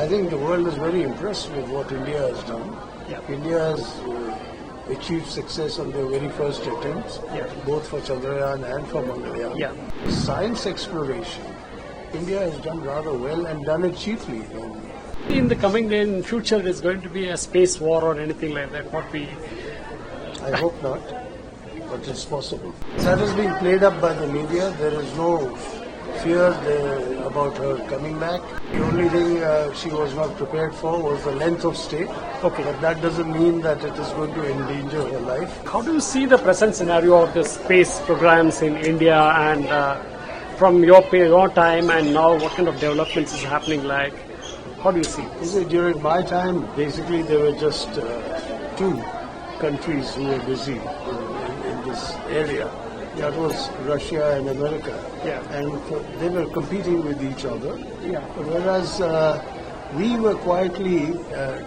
think the world is very impressed with what India has done. Yeah. India has achieved success on their very first attempts, both for Chandrayaan and for Mangalyaan. Yeah. Science exploration, India has done rather well and done it cheaply. In the coming day, in future, there's going to be a space war or anything like that. I hope not, but it's possible. That is being played up by the media. There is no fear about her coming back. The only thing she was not prepared for was the length of stay. Okay. But that doesn't mean that it is going to endanger her life. How do you see the present scenario of the space programs in India, and from your time and now, what kind of developments is happening like? How do you see this? During my time, basically there were just two countries who were busy in this area. That was Russia and America. Yeah. And they were competing with each other. Yeah. Whereas we were quietly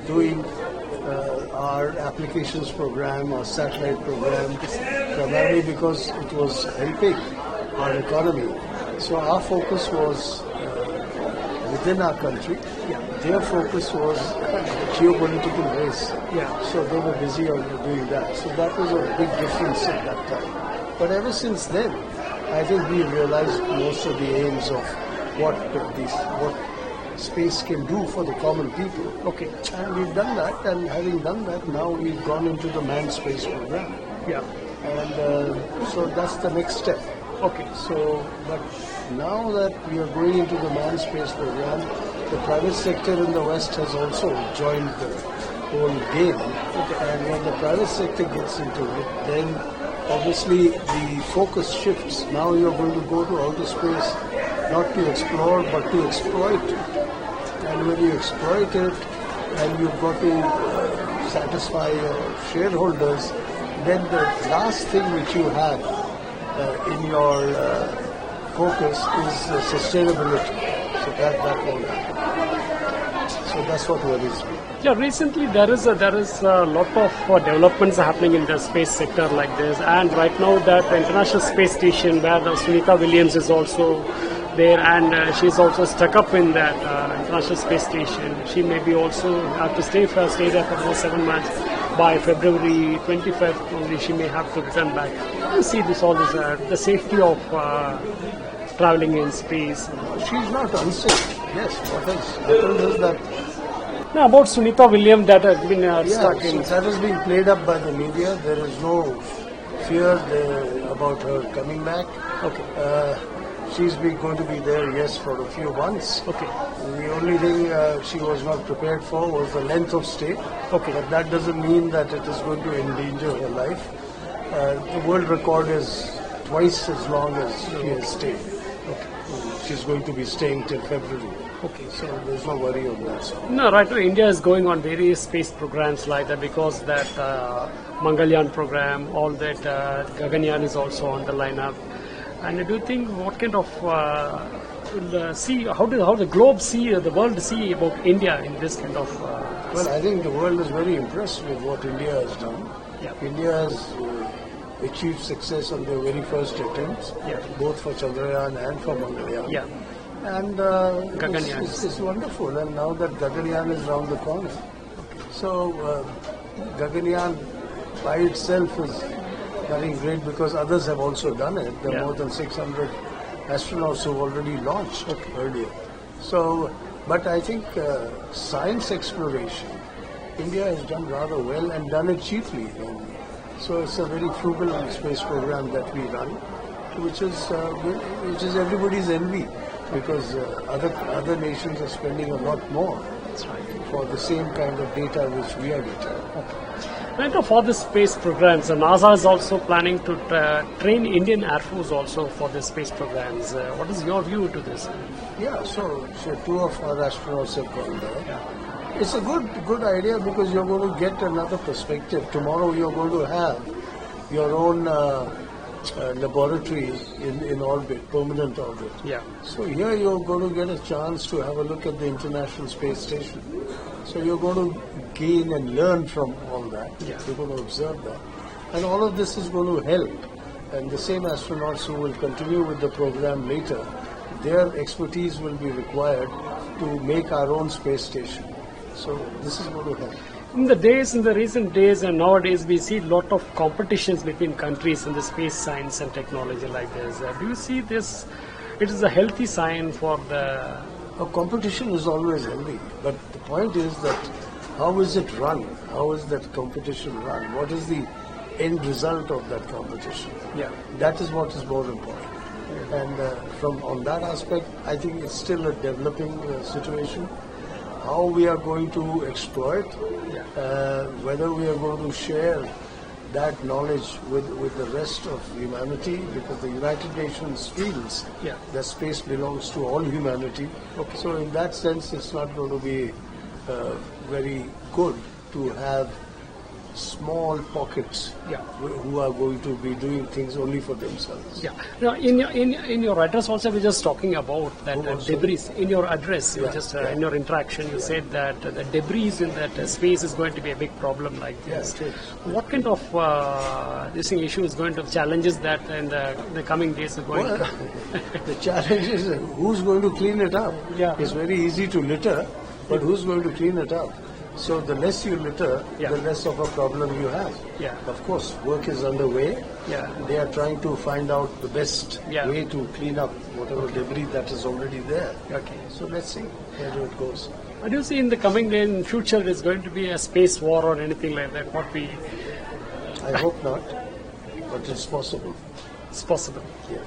doing our applications program, our satellite program, primarily because it was helping our economy. So our focus was within our country. Yeah. Their focus was geopolitical race. Yeah. So they were busy on doing that. So that was a big difference at that time. But ever since then, I think we realized most of the aims of what space can do for the common people. Okay. And we've done that, and having done that, now we've gone into the manned space program. Yeah. And so that's the next step. Okay. So, but now that we are going into the manned space program, the private sector in the West has also joined the whole game. Okay. And when the private sector gets into it, then obviously the focus shifts. Now you're going to go to outer space not to explore but to exploit it. And when you exploit it and you've got to satisfy your shareholders, then the last thing which you have in your focus is sustainability. So that won't happen. So that's what worries me. Yeah, recently there is a lot of developments happening in the space sector like this, and right now that the International Space Station where the Sunita Williams is also there, and she's also stuck up in that International Space Station. She may be also have to stay there for about 7 months. By February 25th only she may have to return back. You see all this, the safety of traveling in space. She's not unsafe. Yes, what has happened is that. Now about Sunita Williams that has been stuck in. That is being played up by the media. There is no fear about her coming back. Okay. She's going to be there, yes, for a few months. Okay. The only thing she was not prepared for was the length of stay. Okay. But that doesn't mean that it is going to endanger her life. The world record is twice as long as she has stayed. Okay. She's going to be staying till February. Okay. So there's no worry on that side. No, right now India is going on various space programs like that, because that Mangalyaan program, all that Gaganyaan is also on the lineup. And do you think what kind of how the globe see, the world see about India in this kind of? Well, I think the world is very impressed with what India has done. Yeah. India has achieved success on their very first attempts, both for Chandrayaan and for Mangalyaan. Yeah. And it's wonderful. And now that Gaganyaan is round the corner, so Gaganyaan by itself is very great because others have also done it. There are more than 600 astronauts who already launched earlier. So, but I think science exploration, India has done rather well and done it cheaply. And so it's a very frugal space program that we run, which is everybody's envy, because other nations are spending a lot more for the same kind of data which we are getting. Right, for the space programs, NASA is also planning to train Indian Air Force also for the space programs. What is your view to this? Yeah, so two of our astronauts have gone there. Yeah. It's a good idea because you're going to get another perspective. Tomorrow you're going to have your own laboratory in orbit, permanent orbit. Yeah. So here you're going to get a chance to have a look at the International Space Station. So you're going to gain and learn from all that. Yeah. You're going to observe that. And all of this is going to help. And the same astronauts who will continue with the program later, their expertise will be required to make our own space station. So this is going to help. In the recent days and nowadays, we see a lot of competitions between countries in the space science and technology like this. Do you see this? It is a healthy sign for the... Competition is always healthy, but the point is that how is it run? How is that competition run? What is the end result of that competition? Yeah. That is what is more important. And from on that aspect, I think it's still a developing situation. How we are going to exploit, whether we are going to share that knowledge with the rest of humanity, because the United Nations feels that space belongs to all humanity. Okay. So in that sense, it's not going to be very good to have small pockets who are going to be doing things only for themselves. Yeah. Now, in your address also, we were just talking about that debris. In your address, you in your interaction, you said that the debris in that space is going to be a big problem like this. Yes. What kind of this issue is going to challenges that in the coming days are going to? The challenge is who's going to clean it up. Yeah. It's very easy to litter, but who's going to clean it up? So the less you litter, the less of a problem you have. Yeah. Of course, work is underway. Yeah. They are trying to find out the best way to clean up whatever debris that is already there. Okay. So let's see where it goes. What do you see in the coming day in future is going to be a space war or anything like that? What we... I hope not, but it's possible. It's possible. Yes.